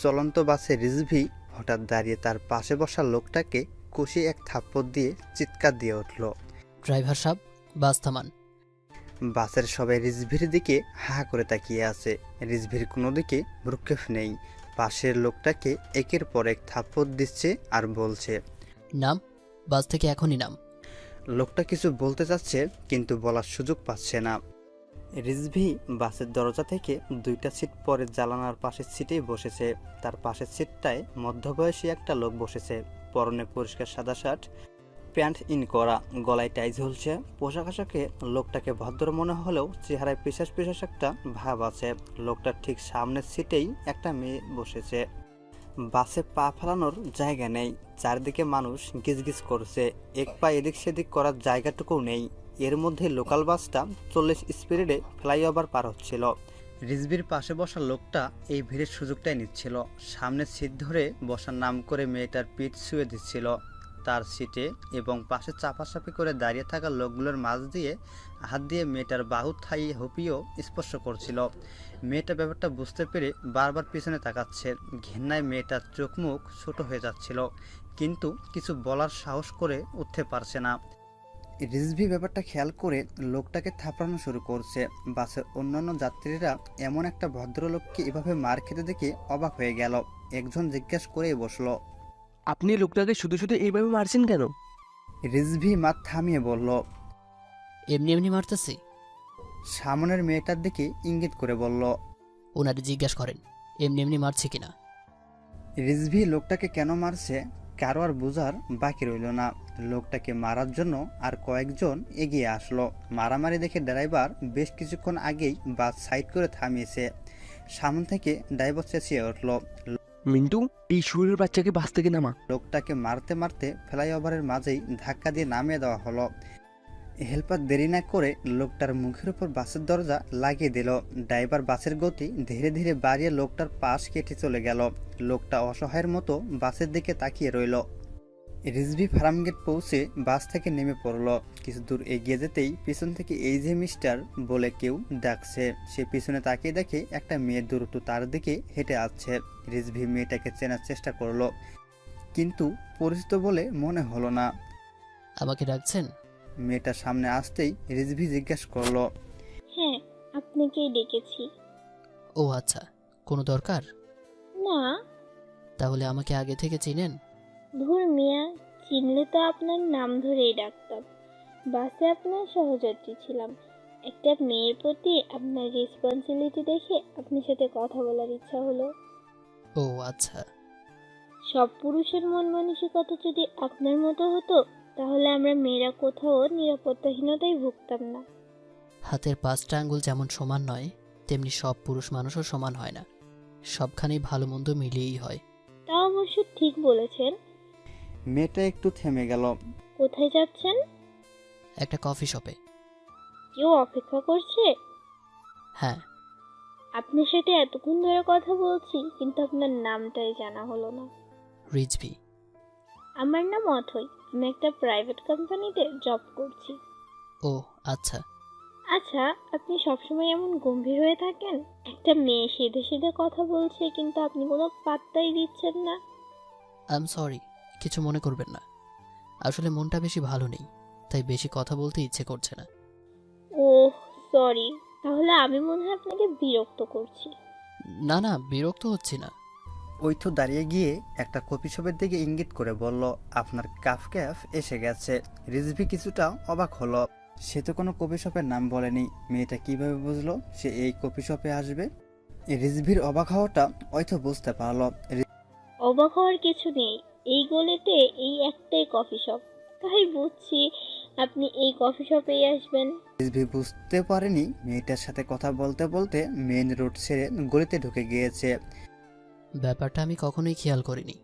চলন্ত বাসে রিজভী হঠাৎ দাঁড়িয়ে তার পাশে বসা লোকটাকে কষিয়ে এক থাপ্পড় দিয়ে চিৎকার দিয়ে উঠল। ড্রাইভার সাহেব, বাস থামান। বাসের সবাই রিজভির দিকে হা করে তাকিয়ে আছে। রিজভির কোনো দিকে ভ্রুক্ষেপ নেই। পাশের লোকটাকে একের পর এক থাপ্পড় দিচ্ছে আর বলছে, নাম, বাস থেকে এখনই নাম। লোকটা কিছু বলতে চাচ্ছে কিন্তু বলার সুযোগ পাচ্ছে না। রিজভী বাসের দরজা থেকে 2টা সিট পরে জানালার পাশের সিটেই বসেছে। তার পাশের সিটটায় মধ্যবয়সী একটা লোক বসেছে। পরনে পরিষ্কার সাদা শার্ট, প্যান্ট ইন করা, গলায় টাই ঝুলছে। পোশাক আশাকে লোকটাকে ভদ্র মনে হলেও চেহারায় পিশাচ পিশাচ একটা ভাব আছে। লোকটার ঠিক সামনের সিটেই একটা মেয়ে বসেছে। বাসে পা ফেলানোর জায়গা নেই। চারদিকে মানুষ গিজগিজ করছে। এক পা এদিক সেদিক করার জায়গাটুকুও নেই। এর মধ্যে লোকাল বাসটা 40 স্পিডে ফ্লাইওভার পার হচ্ছিল। রিজভির পাশে বসা লোকটা এই ভিড়ের সুযোগটাই নিচ্ছিল। সামনের সিট ধরে বসার নাম করে মেয়েটার পিঠ ছুঁয়ে দিচ্ছিল তার সিটে এবং পাশে চাপাচাপি করে দাঁড়িয়ে থাকা লোকগুলোর মাঝ দিয়ে হাত দিয়ে মেয়েটার বাহু থাই হপিও স্পর্শ করছিল। মেয়েটা ব্যাপারটা বুঝতে পেরে বারবার পিছনে তাকাচ্ছে। ঘেন্নায় মেয়েটার চোখ মুখ ছোট হয়ে যাচ্ছিল, কিন্তু কিছু বলার সাহস করে উঠতে পারছে না। রিজভি ব্যাপারটা খেয়াল করে লোকটাকে থাপড়ানো শুরু করছে। বাসের অন্যান্য যাত্রীরা এমন একটা ভদ্রলোককে এভাবে মার খেতে দেখে অবাক হয়ে গেল। একজন জিজ্ঞেস করেই বসলো, আপনি লোকটাকে শুধু শুধু এইভাবে মারছেন কেন? রিজভি মাথা থামিয়ে বলল, এমনি এমনি মারতেছি। সামনের মেয়েটার দিকে ইঙ্গিত করে বলল, ওনারে জিজ্ঞাসা করেন এমনি এমনি মারছে কিনা। রিজভি লোকটাকে কেন মারছে কারো আর বোঝার বাকি রইল না। লোকটাকে মারার জন্য আর কয়েকজন এগিয়ে আসলো। মারামারি দেখে ড্রাইভার বেশ কিছুক্ষণ আগেই বাস সাইড করে থামিয়েছে। সামনে থেকে ড্রাইভার চেঁচিয়ে উঠল, মিন্টু, এই শুয়োরের বাচ্চাকে বাস থেকে নামা। লোকটাকে মারতে মারতে ফ্লাইওভারের মাঝেই ধাক্কা দিয়ে নামিয়ে দেওয়া হলো। হেল্পার দেরি না করে লোকটার মুখের উপর বাসের দরজা লাগিয়ে দিল। ড্রাইভার বাসের গতি ধীরে ধীরে বাড়িয়ে লোকটার পাশ কেটে চলে গেল। লোকটা অসহায়ের মতো বাসের দিকে তাকিয়ে রইল। রিজভি ফার্মগেট পৌঁছে বাস থেকে নেমে পড়ল। কিছু দূর এগিয়ে যেতেই পিছন থেকে এই যে মিস্টার বলে কেউ ডাকছে। সে পিছনে তাকিয়ে দেখে একটা মেয়ে দ্রুত তার দিকে হেঁটে আসছে। রিজভি মেয়েটাকে চেনার চেষ্টা করলো, কিন্তু পরিচিত বলে মনে হলো না। আমাকে ডাকছেন? মেয়েটার সামনে আসতেই রিজভি জিজ্ঞাসা করলো, হ্যাঁ, আপনাকেই ডেকেছি। ও আচ্ছা, কোনো দরকার? না। তাহলে আমাকে আগে থেকে চিনেন? ধুর মিয়া, চিনলে তো আপনার নাম ধরেই ডাকতাম। বাসে আপনার সহযাত্রী ছিলাম। একটা মেয়ের প্রতি আপনার রেসপন্সিবিলিটি দেখে আপনার সাথে কথা বলার ইচ্ছা হলো। ও আচ্ছা। সব পুরুষের মন মানসিকতা যদি আপনার মতো হতো, তাহলে আমরা মেয়েরা কোথাও নিরাপত্তাহীনতায় ভুগতাম না। হাতের 5টা আঙ্গুল যেমন সমান নয়, তেমনি সব পুরুষ মানুষও সমান হয় না। সবখানেই ভালো মন্দ মিলিয়েই হয়। তা অবশ্য ঠিক বলেছেন। মেয়েটা একটু থেমে গেল। কোথায় যাচ্ছেন? একটা কফি শপে। কেউ অপেক্ষা করছে? হ্যাঁ। আপনার সাথে এতক্ষণ ধরে কথা বলছি, কিন্তু আপনার নামটাই জানা হলো না। রিজভি। আমার নাম অথই। আমি একটা প্রাইভেট কোম্পানিতে জব করছি। ও আচ্ছা। আচ্ছা, আপনি সবসময় এমন গম্ভীর হয়ে থাকেন? একটা মেয়ে সিধে সিধে কথা বলছে, কিন্তু আপনি কোনো পাত্তাই দিচ্ছেন না। আই এম সরি, কিছু মনে করবেন না। আসলে মনটা বেশি ভালো নেই, তাই বেশি কথা বলতে ইচ্ছে করছে না। ওহ সরি, তাহলে আমি মনে হয় আপনাকে বিরক্ত করছি। না না, বিরক্ত হচ্ছি না। ওই তো দাঁড়িয়ে গিয়ে একটা কফি শপের দিকে ইঙ্গিত করে বলল, আপনার কাফ ক্যাফ এসে গেছে। রিজভি কিছুটা অবাক হলো। সে তো কোনো কফি শপের নাম বলেনি। মেয়েটা কিভাবে বুঝলো সে এই কফি শপে আসবে? রিজভির অবাক হওয়াটা হয়তো বুঝতে পারলো। অবাক হওয়ার কিছু নেই, এই গলিতে এই একটাই কফি শপ, তাই বুঝছি আপনি এই কফি শপেই আসবেন। রিজভি বুঝতে পারেনি মেয়েটার সাথে কথা বলতে বলতে মেইন রোড ছেড়ে গলিতে ঢুকে গিয়েছে। ব্যাপারটা আমি কখনোই খেয়াল করিনি।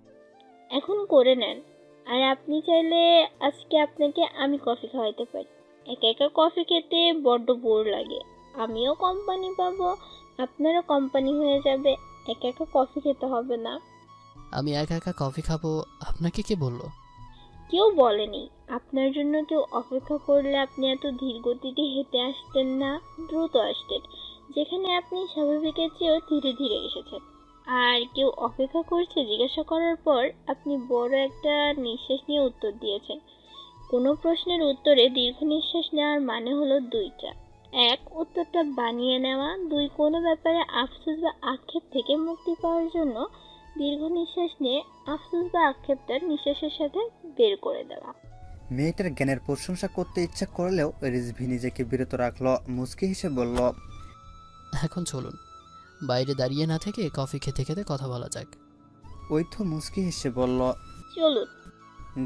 এখন করে নেন। আর আপনি চাইলে আজকে আপনাকে আমি কফি খাওয়াইতে পারি। একা একা কফি খেতে বড্ড বোর লাগে। আমিও কোম্পানি পাবো, আপনারও কোম্পানি হয়ে যাবে। একা একা কফি খেতে হবে না। আমি একা একা কফি খাবো? আপনাকে কে বললো? কেউ বলেনি। আপনার জন্য কেউ অপেক্ষা করলে আপনি এত ধীর গতিতে হেঁটে আসতেন না, দ্রুত আসতেন। যেখানে আপনি স্বাভাবিকের চেয়েও ধীরে ধীরে এসেছেন। আর কেউ অপেক্ষা করছে জিজ্ঞাসা করার পর আপনি বড় একটা নিঃশ্বাস নিয়ে উত্তর দিয়েছেন। কোনো প্রশ্নের উত্তরে দীর্ঘ নিঃশ্বাস নেওয়ার মানে হলো দুইটা: এক, উত্তরটা বানিয়ে নেওয়া; দুই, কোনো ব্যাপারে আফসোস বা আক্ষেপ থেকে মুক্তি পাওয়ার জন্য দীর্ঘ নিঃশ্বাস নিয়ে আফসোস বা আক্ষেপটা নিঃশ্বাসের সাথে বের করে দেওয়া। মেয়েটার জ্ঞানের প্রশংসা করতে ইচ্ছা করলেও রিজভি নিজেকে বিরত রাখলো। মুচকি হেসে বলল, এখন চলুন, বাইরে দাঁড়িয়ে না থেকে কফি খেতে খেতে কথা বলা যাক। ঐথ মুচকি হেসে বলল। চলুন।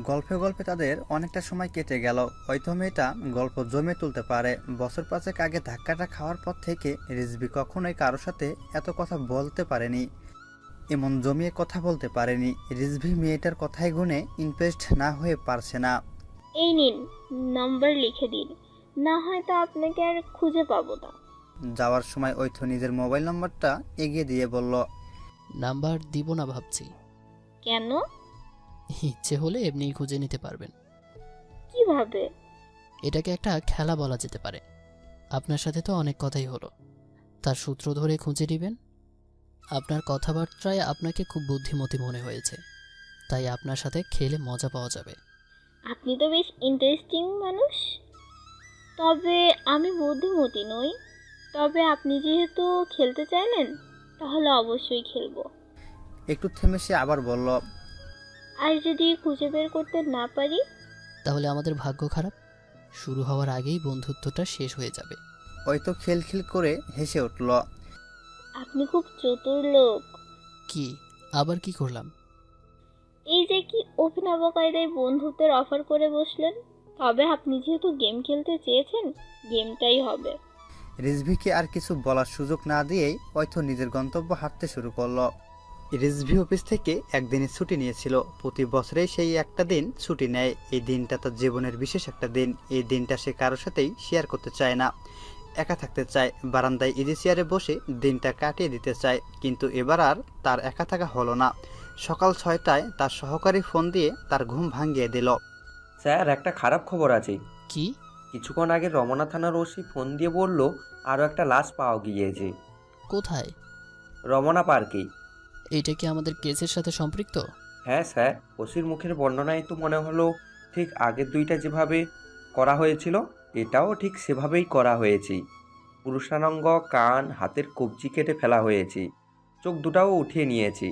গল্পে গল্পে তাদের অনেকটা সময় কেটে গেল। হয়তো মেয়েটা গল্প জমিয়ে তুলতে পারে। বছর পাঁচেক আগে ধাক্কাটা খাওয়ার পর থেকে রিজভি কখনোই কারোর সাথে এত কথা বলতে পারেনি, এমন জমিয়ে কথা বলতে পারেনি। রিজভি মেয়েটার কথায় গুণে ইমপ্রেসড না হয়ে পারছে না। এই নিন, নাম্বার লিখে দিন, না হয় তো আপনাকে আর খুঁজে পাবো না। যাওয়ার সময় ঐথ নিজের মোবাইল নম্বরটা এগিয়ে দিয়ে বলল, নাম্বার দিব না ভাবছি। কেন? ইচ্ছে হলে এমনিই খুঁজে নিতে পারবেন। কিভাবে? এটাকে একটা খেলা বলা যেতে পারে। আপনার সাথে তো অনেক কথাই হলো, তার সূত্র ধরে খুঁজে নেবেন। আপনার কথাবার্তায় আপনাকে খুব বুদ্ধিমতী মনে হয়েছে, তাই আপনার সাথে খেলে মজা পাওয়া যাবে। আপনি তো বেশ ইন্টারেস্টিং মানুষ। তবে আমি বুদ্ধিমতী নই। তবে আপনি যেহেতু খেলতে চাইলেন, তাহলে অবশ্যই খেলবো। একটু থেমে সে আবার বলল, আর যদি খুঁজে বের করতে না পারি? তাহলে আমাদের ভাগ্য খারাপ, শুরু হওয়ার আগেই বন্ধুত্বটা শেষ হয়ে যাবে। ঐথ খিলখিল করে হেসে উঠল। আপনি খুব চতুর লোক। কি আবার কি করলাম? এই যে কি অভিনব কায়দায় বন্ধুত্বের অফার করে বসলেন। তবে আপনি যেহেতু গেম খেলতে চেয়েছেন, গেমটাই হবে। রিজভিকে আর কিছু বলার সুযোগ না দিয়েই ঐথ নিজের গন্তব্য হাঁটতে শুরু করলো। রিজভি অফিস থেকে একদিনের ছুটি নিয়েছিল। প্রতি বছরেই সেই একটা দিন ছুটি নেয়। এই দিনটা তার জীবনের বিশেষ একটা দিন। এই দিনটা সে কারোর সাথেই শেয়ার করতে চায় না, একা থাকতে চায়। বারান্দায় ইজি চেয়ারে বসে দিনটা কাটিয়ে দিতে চায়। কিন্তু এবার আর তার একা থাকা হলো না। সকাল 6টায় তার সহকারী ফোন দিয়ে তার ঘুম ভাঙিয়ে দিল। স্যার, একটা খারাপ খবর আছে। কি? কিছুক্ষণ আগে রমনা থানার ওসি ফোন দিয়ে বলল আরও একটা লাশ পাওয়া গিয়েছে। কোথায়? রমনা পার্কেই। এইটা কি আমাদের কেসের সাথে সম্পৃক্ত? হ্যাঁ স্যার, ওসির মুখের বর্ণনায় তো মনে হলো ঠিক আগের দুইটা যেভাবে করা হয়েছিল, এটাও ঠিক সেভাবেই করা হয়েছে। পুরুষাঙ্গ, কান, হাতের কবজি কেটে ফেলা হয়েছে, চোখ দুটাও উঠিয়ে নিয়েছি।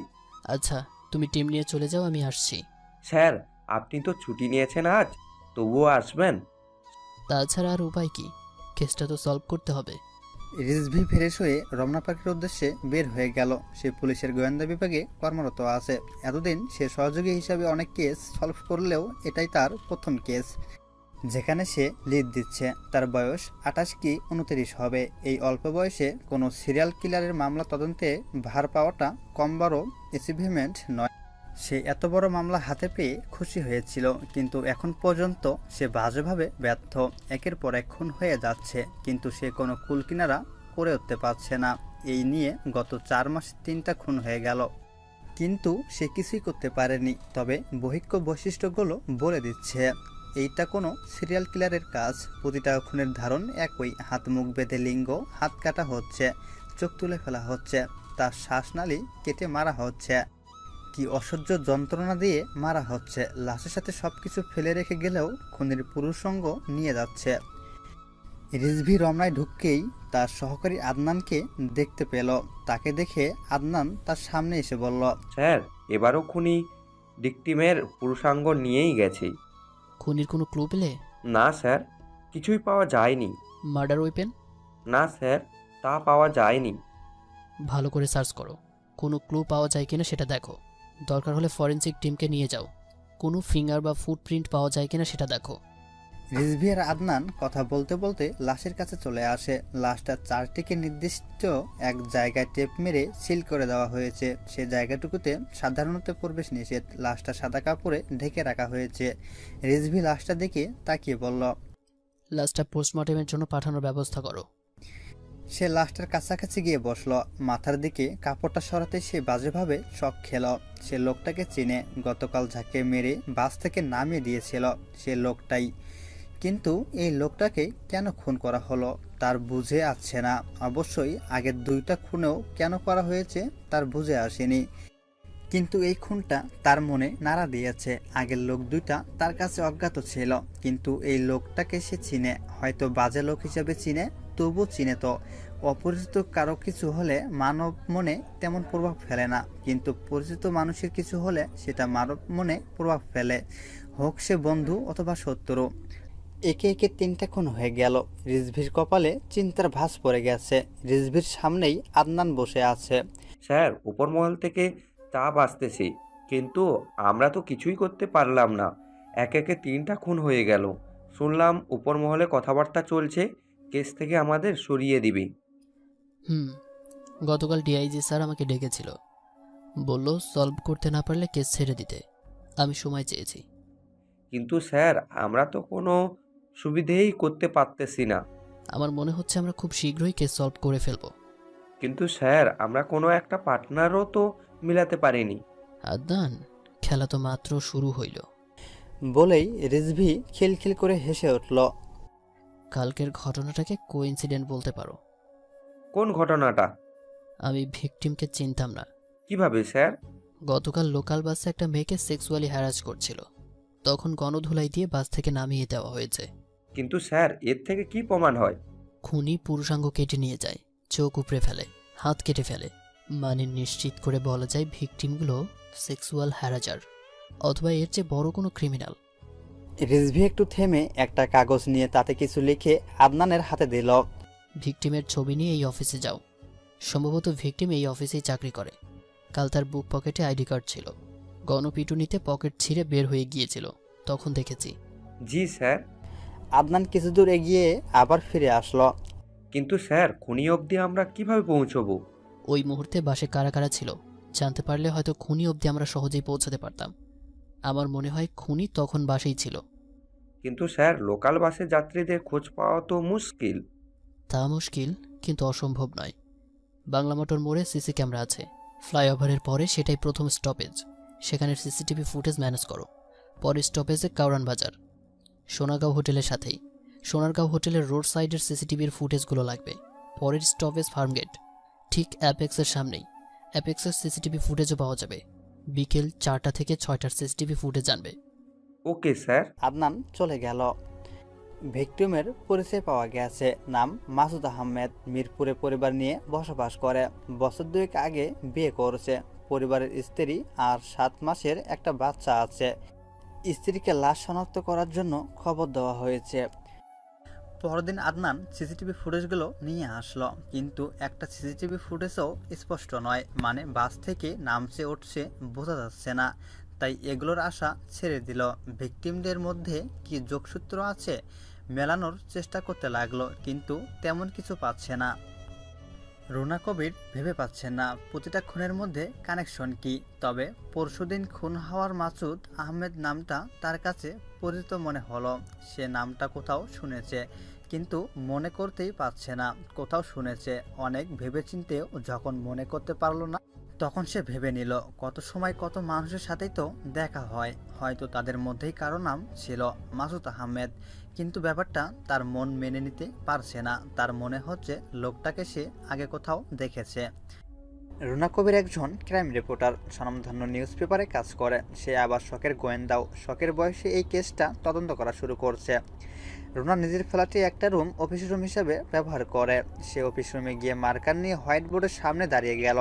আচ্ছা, তুমি টিম নিয়ে চলে যাও, আমি আসছি। স্যার, আপনি তো ছুটি নিয়েছেন আজ, তবুও আসবেন? তাছাড়া আর উপায় কি? কেসটা তো সলভ করতে হবে। রিজভি ফ্রেশ হয়ে রমনা পার্কের উদ্দেশ্যে বের হয়ে গেল। সে পুলিশের গোয়েন্দা বিভাগে কর্মরত আছে। এতদিন সে সহযোগী হিসাবে অনেক কেস সলভ করলেও এটাই তার প্রথম কেস যেখানে সে লিড দিচ্ছে। তার বয়স 28 কি 29 হবে। এই অল্প বয়সে কোনো সিরিয়াল কিলারের মামলা তদন্তে ভার পাওয়াটা কম বড় অ্যাচিভমেন্ট নয়। সে এত বড় মামলা হাতে পেয়ে খুশি হয়েছিল, কিন্তু এখন পর্যন্ত সে বাজেভাবে ব্যর্থ। একের পর এক খুন হয়ে যাচ্ছে, কিন্তু সে কোনো কুলকিনারা করে উঠতে পারছে না। এই নিয়ে গত 4 মাসে 3টা খুন হয়ে গেল, কিন্তু সে কিছুই করতে পারেনি। তবে বহিঃ বৈশিষ্ট্যগুলো বলে দিচ্ছে এইটা কোনো সিরিয়াল কিলারের কাজ। প্রতিটা খুনের ধারণ একই: হাত মুখ বেঁধে লিঙ্গ হাত কাটা হচ্ছে, চোখ তুলে ফেলা হচ্ছে, তার শ্বাসনালী কেটে মারা হচ্ছে। কি অসহ্য যন্ত্রণা দিয়ে মারা হচ্ছে। লাশের সাথে সবকিছু ফেলে রেখে গেলেও খুনির পুরুষঙ্গ নিয়ে যাচ্ছে। রিজভি রমনায় ঢুককেই তার সহকারী আদনানকে দেখতে পেল। তাকে দেখে আদনান তার সামনে এসে বলল, স্যার, এবারও খুনি ভিকটিমের পুরুষাঙ্গ নিয়েই গেছে। খুনির কোনো ক্লু পেলে? না স্যার, কিছুই পাওয়া যায়নি। Murder weapon? না স্যার, তা পাওয়া যায়নি। ভালো করে সার্চ করো, কোনো ক্লু পাওয়া যায় কিনা সেটা দেখো। দরকার হলে ফরেনসিক টিমকে নিয়ে যাও, কোনো ফিঙ্গার বা ফুটপ্রিন্ট পাওয়া যায় কিনা সেটা দেখো। রিজভি আর আদনান কথা বলতে বলতে লাশের কাছে চলে আসে। লাশটা চারটিকে নির্দিষ্ট এক জায়গায় টেপ মেরে সিল করে দেওয়া হয়েছে। সে জায়গাটুকুতে সাধারণত প্রবেশ নিষেধ। লাশটা সাদা কাপড়ে ঢেকে রাখা হয়েছে। রিজভি লাশটা দেখে তাকিয়ে বলল, লাশটা পোস্টমর্টেমের জন্য পাঠানোর ব্যবস্থা করো। সে লাশটার কাছাকাছি গিয়ে বসল। মাথার দিকে কাপড়টা সরাতে সে বাজেভাবে শক খেল। সে লোকটাকে চিনে, গতকাল যাকে মেরে বাস থেকে নামিয়ে দিয়েছিল সে লোকটাই। কিন্তু এই লোকটাকে কেন খুন করা হলো তার বুঝে আসছে না। অবশ্যই আগের দুইটা খুনেও কেন করা হয়েছে তার বুঝে আসেনি, কিন্তু এই খুনটা তার মনে নাড়া দিয়েছে। আগের লোক দুইটা তার কাছে অজ্ঞাত ছিল, কিন্তু এই লোকটাকে সে চিনে, হয়তো বাজে লোক হিসেবে চিনে, তবু চিনে তো। অপরিচিত কারো কিছু হলে মানব মনে তেমন প্রভাব ফেলে না, কিন্তু পরিচিত মানুষের কিছু হলে সেটা মানব মনে প্রভাব ফেলে, হোক সে বন্ধু অথবা শত্রু। একে একে 3টা খুন হয়ে গেল। রিজভির কপালে চিন্তার ভাঁজ পড়ে গেছে। রিজভির সামনেই আদনান বসে আছে। স্যার, উপর মহল থেকে চাপ আসতেছি, কিন্তু আমরা তো কিছুই করতে পারলাম না। একে একে 3টা খুন হয়ে গেল। শুনলাম উপর মহলে কথাবার্তা চলছে, কেস থেকে আমাদের সরিয়ে দিবি। গতকাল ডিআইজি স্যার আমাকে ডেকেছিল, বলল সলভ করতে না পারলে কেস ছেড়ে দিতে। আমি সময় চেয়েছি। কিন্তু স্যার, আমরা তো কোনো সুবিধেই করতে পারতেছি না। আমার মনে হচ্ছে আমরা খুব শীঘ্রই কেস সলভ করে ফেলব। কিন্তু স্যার, আমরা কোনো একটা পার্টনারও তো মিলাতে পারিনি। আদনান, খেলা তো মাত্র শুরু হইল। বলেই রিজভি খিলখিল করে হেসে উঠল। কালকের ঘটনাটাকে কোইন্সিডেন্ট বলতে পারো। কোন ঘটনাটা? আমি ভিকটিমকে চিনতাম না। কিভাবে স্যার? গতকাল লোকাল বাসে একটা মেয়েকে সেক্সুয়ালি হ্যারাস করছিল, তখন গণধুলাই দিয়ে বাস থেকে নামিয়ে দেওয়া হয়েছে। কিন্তু স্যার, এর থেকে কি প্রমাণ হয়? খুনি পুরুষাঙ্গ কেটে নিয়ে যায়, চোখ উপড়ে ফেলে, হাত কেটে ফেলে। মানে নিশ্চিত করে বলা যায় ভিকটিমগুলো সেক্সুয়াল হ্যারাজার অথবা এর চেয়ে বড় কোনো ক্রিমিনাল। রিজভি একটু থেমে একটা কাগজ নিয়ে তাতে কিছু লিখে আদনানের হাতে দিল। ভিকটিমের ছবি নিয়ে এই অফিসে যাও। সম্ভবত ভিকটিম এই অফিসেই চাকরি করে। কাল তার বুক পকেটে আইডি কার্ড ছিল, গণপিটুনিতে পকেট ছিঁড়ে বের হয়ে গিয়েছিল, তখন দেখেছি। জি স্যার। আদনান কিছু দূর এগিয়ে আবার ফিরে আসলো। কিন্তু স্যার, খুনি অবধি আমরা কিভাবে পৌঁছবো? ওই মুহূর্তে বাসে কারা কারা ছিল জানতে পারলে হয়তো খুনি অবধি আমরা সহজেই পৌঁছাতে পারতাম। আমার মনে হয় খুনি তখন বাসেই ছিল। কিন্তু স্যার, লোকাল বাসে যাত্রীদের খোঁজ পাওয়া তো মুশকিল। তা মুশকিল, কিন্তু অসম্ভব নয়। বাংলা মোটর মোড়ে সিসি ক্যামেরা আছে, ফ্লাইওভারের পরে সেটাই প্রথম স্টপেজ। সেখানের সিসিটিভি ফুটেজ ম্যানেজ করো। পরের স্টপেজে কাউরান বাজার, সোনারগাঁও হোটেলের সাথেই। সোনারগাঁও হোটেলের রোড সাইডের সিসিটিভির ফুটেজগুলো লাগবে। পরের স্টপেজ ফার্মগেট, ঠিক অ্যাপেক্সের সামনেই। অ্যাপেক্সের সিসিটিভি ফুটেজও পাওয়া যাবে। বিকেল 4টা থেকে 6টার সিসিটিভি ফুটেজ আনবে। Okay sir. আদনান চলে গেল। ভিকটিমের পরিচয় পাওয়া গেছে, নাম মাসুদ আহমেদ। মিরপুরে পরিবার নিয়ে বসবাস করে। বছর 2 আগে বিয়ে করেছে। পরিবারের স্ত্রী আর 7 মাসের একটা বাচ্চা আছে। স্ত্রীকে লাশ শনাক্ত করার জন্য খবর দেওয়া হয়েছে। পরদিন আদনান সিসিটিভি ফুটেজগুলো নিয়ে আসলো, কিন্তু একটা সিসিটিভি ফুটেজও স্পষ্ট নয়। মানে বাস থেকে নামছে উঠছে বোঝা যাচ্ছে না। তাই এগুলোর আশা ছেড়ে দিল। ভিকটিমদের মধ্যে কি যোগসূত্র আছে মেলানোর চেষ্টা করতে লাগলো, কিন্তু তেমন কিছু পাচ্ছে না। রুনা কবির ভেবে পাচ্ছেন না প্রতিটা খুনের মধ্যে কানেকশন কি। তবে পরশুদিন খুন হওয়ার মাসুদ আহমেদ নামটা তার কাছে পরিচিত মনে হলো। সে নামটা কোথাও শুনেছে, কিন্তু মনে করতেই পারছে না কোথাও শুনেছে। অনেক ভেবেচিন্তেও যখন মনে করতে পারলো না, তখন সে ভেবে নিল কত সময় কত মানুষের সাথেই তো দেখা হয়, হয়তো তাদের মধ্যেই কারো নাম ছিল মাসুদ আহমেদ। কিন্তু ব্যাপারটা তার মন মেনে নিতে পারছে না। তার মনে হচ্ছে লোকটাকে সে আগে কোথাও দেখেছে। রুনা কবির একজন ক্রাইম রিপোর্টার, স্বনামধন্য নিউজ পেপারে কাজ করে। সে আবার শখের গোয়েন্দাও। শখের বয়সে এই কেসটা তদন্ত করা শুরু করছে। রুনা নিজের ফ্ল্যাটে একটা রুম অফিস রুম হিসেবে ব্যবহার করে। সে অফিস রুমে গিয়ে মার্কার নিয়ে হোয়াইট বোর্ডের সামনে দাঁড়িয়ে গেল।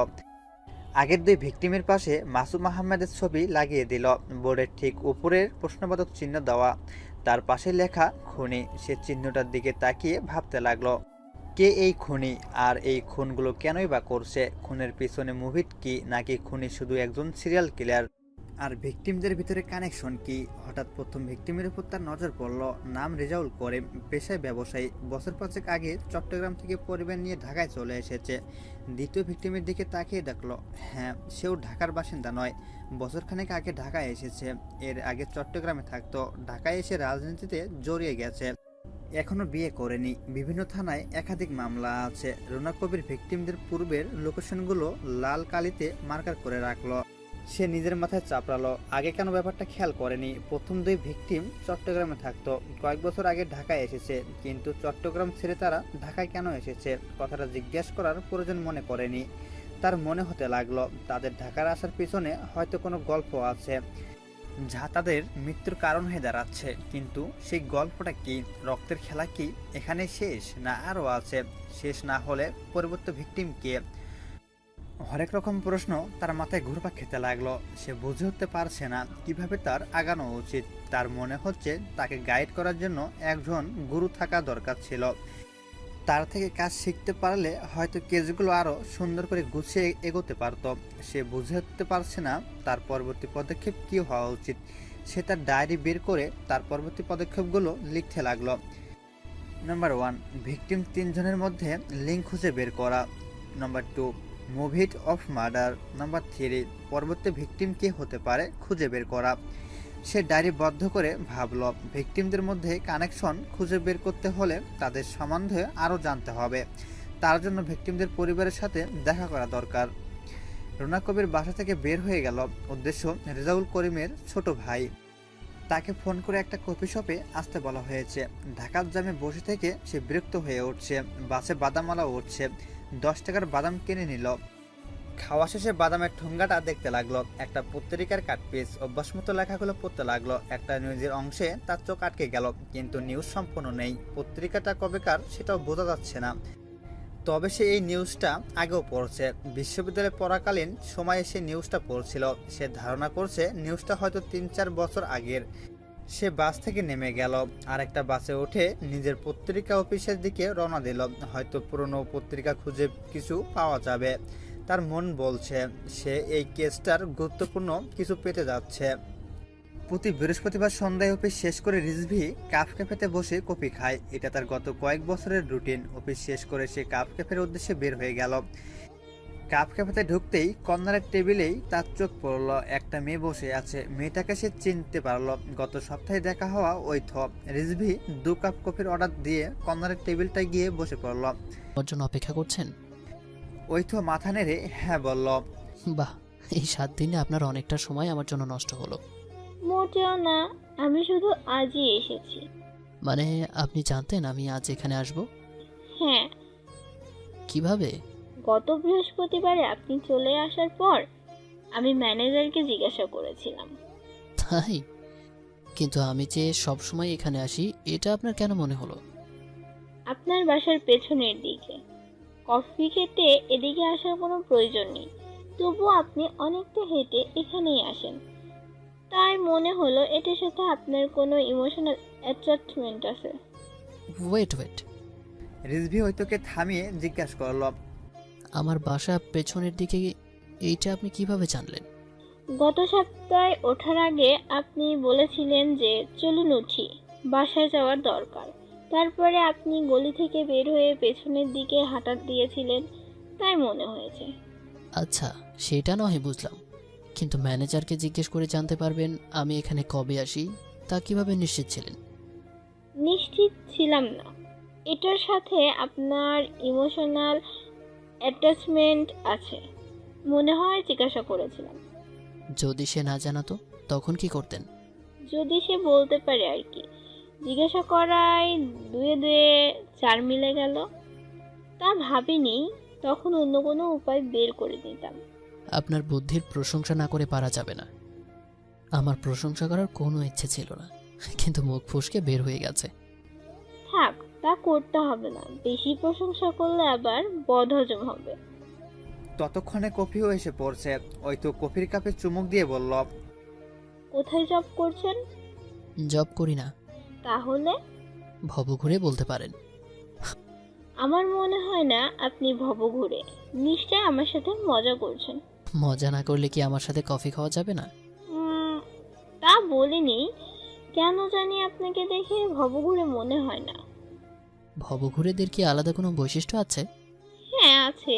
আগের 2 ভিকটিমের পাশে মাসুম আহমেদের ছবি লাগিয়ে দিল। বোর্ডের ঠিক উপরের প্রশ্নবোধক চিহ্ন দেওয়া, তার পাশে লেখা খুনি। সে চিহ্নটার দিকে তাকিয়ে ভাবতে লাগলো, কে এই খুনি, আর এই খুনগুলো কেনই বা করছে? খুনের পিছনে মুভিট কি, নাকি খুনি শুধু একজন সিরিয়াল কিলার? আর ভিকটিমদের ভিতরে কানেকশন কি? হঠাৎ প্রথম ভিকটিমের উপর তার নজর পড়ল। নাম রেজাউল করিম, পেশায় ব্যবসায়ী। বছর 5 আগে চট্টগ্রাম থেকে পরিবার নিয়ে ঢাকায় চলে এসেছে। দ্বিতীয় ভিকটিমের দিকে তাকিয়ে দেখলো, হ্যাঁ, সেও ঢাকার বাসিন্দা নয়, বছরখানেক আগে ঢাকায় এসেছে। এর আগে চট্টগ্রামে থাকতো, ঢাকায় এসে রাজনীতিতে জড়িয়ে গেছে। এখনো বিয়ে করেনি। বিভিন্ন থানায় একাধিক মামলা আছে। রুনা কবির ভিকটিমদের পূর্বের লোকেশনগুলো লাল কালিতে মার্কার করে রাখলো। সে নিজের মাথায় চাপড়ালো, আগে কেন ব্যাপারটা খেয়াল করেনি। প্রথম দুই ভিকটিম চট্টগ্রামে থাকতো, কয়েক বছর আগে ঢাকায় এসেছে, কিন্তু চট্টগ্রাম ছেড়ে তারা ঢাকায় কেন এসেছে কথাটা জিজ্ঞেস করার প্রয়োজন মনে করেনি। তার মনে হতে লাগলো তাদের ঢাকার আসার পিছনে হয়তো কোনো গল্প আছে যা তাদের মৃত্যুর কারণ হয়ে দাঁড়াচ্ছে। কিন্তু সেই গল্পটা কি? রক্তের খেলা কি এখানে শেষ, না আরও আছে? শেষ না হলে পরবর্তী ভিকটিম কে? হরেক রকম প্রশ্ন তার মাথায় ঘুরপাক খেতে লাগলো। সে বুঝে উঠতে পারছে না কিভাবে তার আগানো উচিত। তার মনে হচ্ছে তাকে গাইড করার জন্য একজন গুরু থাকা দরকার ছিল। তার থেকে কাজ শিখতে পারলে হয়তো কেসগুলো আরও সুন্দর করে গুছিয়ে এগোতে পারত। সে বুঝে উঠতে পারছে না তার পরবর্তী পদক্ষেপ কী হওয়া উচিত। সে তার ডায়েরি বের করে তার পরবর্তী পদক্ষেপগুলো লিখতে লাগলো। নাম্বার 1, ভিকটিম 3 জনের মধ্যে লিঙ্ক খুঁজে বের করা। Number 2, motive of murder. Number 3, পরবর্তী ভিকটিম কে হতে পারে খুঁজে বের করা। সে ডায়েরি বদ্ধ করে ভাবল, ভিকটিমদের মধ্যে কানেকশন খুঁজে বের করতে হলে তাদের সম্বন্ধে আরও জানতে হবে। তার জন্য ভিকটিমদের পরিবারের সাথে দেখা করা দরকার। রুনা কবির বাসা থেকে বের হয়ে গেল। উদ্দেশ্য রেজাউল করিমের ছোট ভাই। তাকে ফোন করে একটা কফি শপে আসতে বলা হয়েছে। ঢাকার জামে বসে থেকে সে বিরক্ত হয়ে উঠছে। বাসে বাদামালা উঠছে। 10 টাকার বাদাম কিনে নিল। খাওয়া শেষে বাদামের ঠোঙ্গাটা দেখতে লাগলো। একটা পত্রিকার কাটপিস অভ্যাস মতো লেখাগুলো পড়তে লাগলো। একটা নিউজের অংশে তার চোখ আটকে গেল, কিন্তু নিউজ সম্পূর্ণ নেই। পত্রিকাটা কবেকার সেটাও বোঝা যাচ্ছে না। তবে সে এই নিউজটা আগেও পড়ছে। বিশ্ববিদ্যালয়ে পড়াকালীন সময়ে সে নিউজটা পড়ছিল। সে ধারণা করছে নিউজটা হয়তো 3-4 বছর আগের। সে বাস থেকে নেমে গেল, আর একটা বাসে উঠে নিজের পত্রিকা অফিসের দিকে রওনা দিল। হয়তো পুরনো পত্রিকা খুঁজে কিছু পাওয়া যাবে। তার মন বলছে সে এই কেসটার গুরুত্বপূর্ণ কিছু পেতে যাচ্ছে। প্রতি বৃহস্পতিবার সন্ধ্যায় অফিস শেষ করে রিজভি কাপ ক্যাফেতে বসে কফি খায়। এটা তার গত কয়েক বছরের রুটিন। অফিস শেষ করে সে কাপ ক্যাফের উদ্দেশ্যে বের হয়ে গেল। কাপ ক্যাফেতে ঢুকতেই কর্নারের টেবিলেই তার চোখ পড়ল। একটা মেয়ে বসে আছে। মেয়েটাকে সে চিনতে পারল। গত সপ্তাহে দেখা হওয়া ঐথ। রিজভি 2 কাপ কফির অর্ডার দিয়ে কর্নারের টেবিলটায় গিয়ে বসে পড়ল। ওর জন্য অপেক্ষা করছেন? ঐথ মাথা নেড়ে হ্যাঁ বলল। বাহ, এই 7 দিনে আপনার অনেকটা সময় আমার জন্য নষ্ট হলো। মোটেও না, আমি শুধু আজই এসেছি। মানে আপনি জানতেন আমি আজ এখানে আসব? হ্যাঁ, কিভাবে? গত বৃহস্পতিবারে আপনি চলে আসার পর আমি ম্যানেজারকে জিজ্ঞাসা করেছিলাম। তাই? কিন্তু আমি যে সব সময় এখানে আসি এটা আপনার কেন মনে হলো? আপনার বাসার পেছনের দিকে কফি খেতে এদিকে আসার কোনো প্রয়োজন নেই, তবুও আপনি অনেকটা হেঁটে এখানেই আসেন। তাই মনে হলো এটার সাথে আপনার কোনো ইমোশনাল অ্যাটাচমেন্ট আছে। ওয়েট। রিজভি ঐতকে থামিয়ে জিজ্ঞাসা করল, আমার বাসা পেছনের দিকে, এইটা আপনি কিভাবে জানলেন? গত সপ্তাহে ওঠার আগে আপনি বলেছিলেন যে চলুন উঠি, বাসায় যাওয়ার দরকার। তারপরে আপনি গলি থেকে বের হয়ে পেছনের দিকে হাঁটা দিয়েছিলেন, তাই মনে হয়েছে। আচ্ছা, সেটা নয় বুঝলাম, কিন্তু ম্যানেজারকে জিজ্ঞেস করে জানতে পারবেন আমি এখানে কবে আসি, তা কিভাবে নিশ্চিত ছিলেন? নিশ্চিত ছিলাম না। এটার সাথে আপনার ইমোশনাল অ্যাটাচমেন্ট আছে মনে হয়, জিজ্ঞাসা করেছিলাম। যদি সে না জানাতো তখন কি করতেন? যদি সে বলতে পারে আর কি। জিজ্ঞাসা করায় 2-2 4 মিলে গেল। তা ভাবিনি, তখন অন্য কোনো উপায় বের করে দিতাম। আপনার বুদ্ধির প্রশংসা না করে পারা যাবে না। আমার প্রশংসা করার কোনো ইচ্ছে ছিল না, কিন্তু মুখ ফসকে বের হয়ে গেছে। থাক, তা করতে হবে না। বেশি প্রশংসা করলে আবার বদহজম হবে। ততক্ষণে কফিও এসে পড়ছে। ওই তো কফির কাপে চুমুক দিয়ে বলল, কোথায় জব করছেন? জব করি না। তাহলে? ভবঘুরে বলতে পারেন। আমার মনে হয় না আপনি ভবঘুরে। নিশ্চয় আমার সাথে মজা করছেন। মজা না করলে কি আমার সাথে কফি খাওয়া যাবে না? তা বলিনি, কেন জানি আপনাকে দেখে ভবঘুরে মনে হয় না। ভবঘুরেদের কি আলাদা কোনো বৈশিষ্ট্য আছে? হ্যাঁ আছে।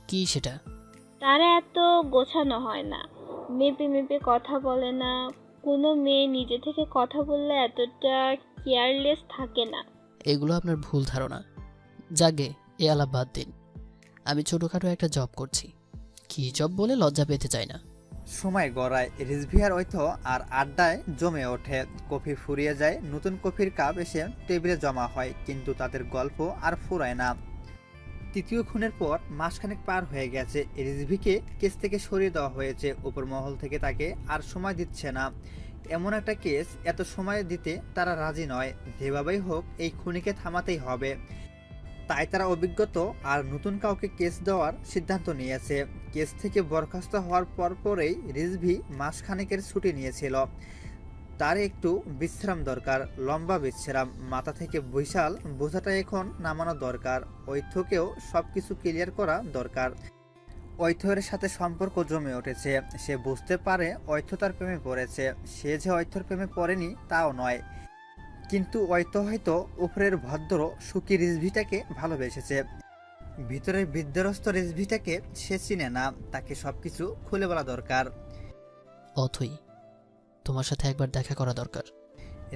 কি সেটা? তারা এত গোছানো হয় না, মেপে মেপে কথা বলে না। কোনো মেয়ে নিজে থেকে কথা বললে এতটা কেয়ারলেস থাকে না। এগুলো আপনার ভুল ধারণা। জাগে, এ আলাপ বাদ দিন। আমি ছোটখাটো একটা জব করছি। কি জব বলে লজ্জা পেতে চাই না। সময় গড়ায়, রিজভি আর ঐথ আর আড্ডায় জমে ওঠে। কফি ফুরিয়ে যায়, নতুন কফির কাপ এসে টেবিলে জমা হয়, কিন্তু তাদের গল্প আর ফুরায় না। তৃতীয় খুনের পর মাসখানেক পার হয়ে গেছে। রিজভিকে কেস থেকে সরিয়ে দেওয়া হয়েছে। উপর মহল থেকে তাকে আর সময় দিচ্ছে না। এমন একটা কেস এত সময় দিতে তারা রাজি নয়। যেভাবেই হোক এই খুনিকে থামাতেই হবে। তাই তারা অভিজ্ঞত আর নতুন কাউকে কেস দেওয়ার সিদ্ধান্ত নিয়েছে। কেস থেকে বরখাস্ত হওয়ার পরেই রিজভি মাসখানেকের ছুটি নিয়েছিল। তার একটু বিশ্রাম দরকার, লম্বা বিশ্রাম। মাথা থেকে বিশাল বোঝাটা এখন নামানো দরকার। ঐথকেও সবকিছু ক্লিয়ার করা দরকার। ঐথর সাথে সম্পর্ক জমে উঠেছে। সে বুঝতে পারে ঐথ তার প্রেমে পড়েছে। সে যে ঐথর প্রেমে পড়েনি তাও নয়, কিন্তু ঐথ হয়তো উপরের ভদ্র সুখী রিজভিটাকে ভালোবেসেছে। ভিতরের বিধ্বস্ত রিজভিটাকে সে চিনে না। তাকে সবকিছু খুলে বলা দরকার। অথই, তোমার সাথে একবার দেখা করা দরকার।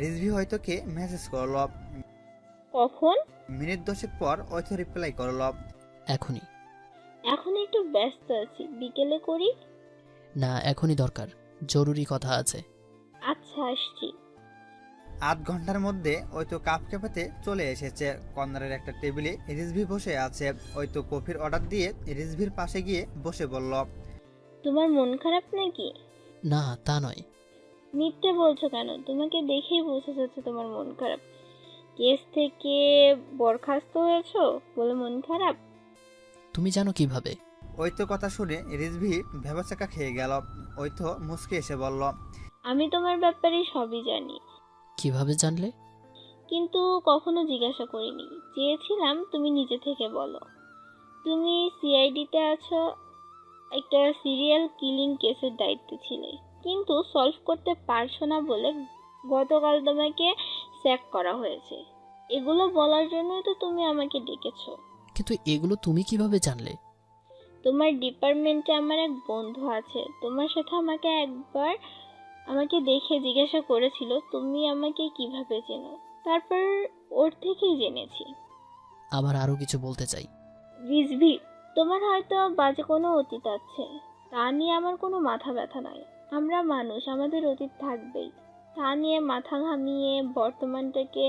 রিজভি ঐথকে মেসেজ করল। কখন? মিনিট 10 পর ঐথ রিপ্লাই করল। এখনই। এখন একটু ব্যস্ত আছি, বিকেলে করি। না, এখনই দরকার, জরুরি কথা আছে। আচ্ছা, আসছি। আধ ঘন্টার মধ্যে ঐতো কাপ ক্যাফেতে চলে এসেছে। কর্নারের একটা টেবিলে রিজভি বসে আছে। ঐতো কফির অর্ডার দিয়ে রিজভির পাশে গিয়ে বসে বলল, তোমার মন খারাপ নাকি? না, তা নয়। মিথ্যে বলছো কেন? তোমাকে দেখেই বোঝা যাচ্ছে তোমার মন খারাপ। কেস থেকে বরখাস্ত হয়েছো বলে মন খারাপ? তুমি জানো কিভাবে? ঐতো কথা শুনে রিজভি ভেবাচাকা খেয়ে গেল। ঐতো মুচকে এসে বলল, আমি তোমার ব্যাপারে সবই জানি, কিভাবে জানলে? কিন্তু কখনো জিজ্ঞাসা করিনি। চেয়েছিলাম তুমি নিজে থেকে বলো। তুমি সিআইডিতে আছো, একটা সিরিয়াল কিলিং কেসের দায়িত্বে ছিলে, কিন্তু সলভ করতে পারছো না বলে গতকাল তোমাকে স্যাক করা হয়েছে। এগুলো বলার জন্যই তো তুমি আমাকে ডেকেছো। কিন্তু এগুলো তুমি কিভাবে জানলে? তোমার ডিপার্টমেন্টে আমার এক বন্ধু আছে, তোমার সাথে আমাকে দেখে জিজ্ঞাসা করেছিল তুমি আমাকে কিভাবে চেনো। তারপর ওর থেকেই জেনেছি। আবার আরো কিছু বলতে চাই। রিজভি, তোমার হয়তো বাজে কোনো অতীত আছে, তা নিয়ে আমার কোনো মাথা ব্যথা নয়। আমরা মানুষ, আমাদের অতীত থাকবেই। তা নিয়ে মাথা ঘামিয়ে বর্তমানটাকে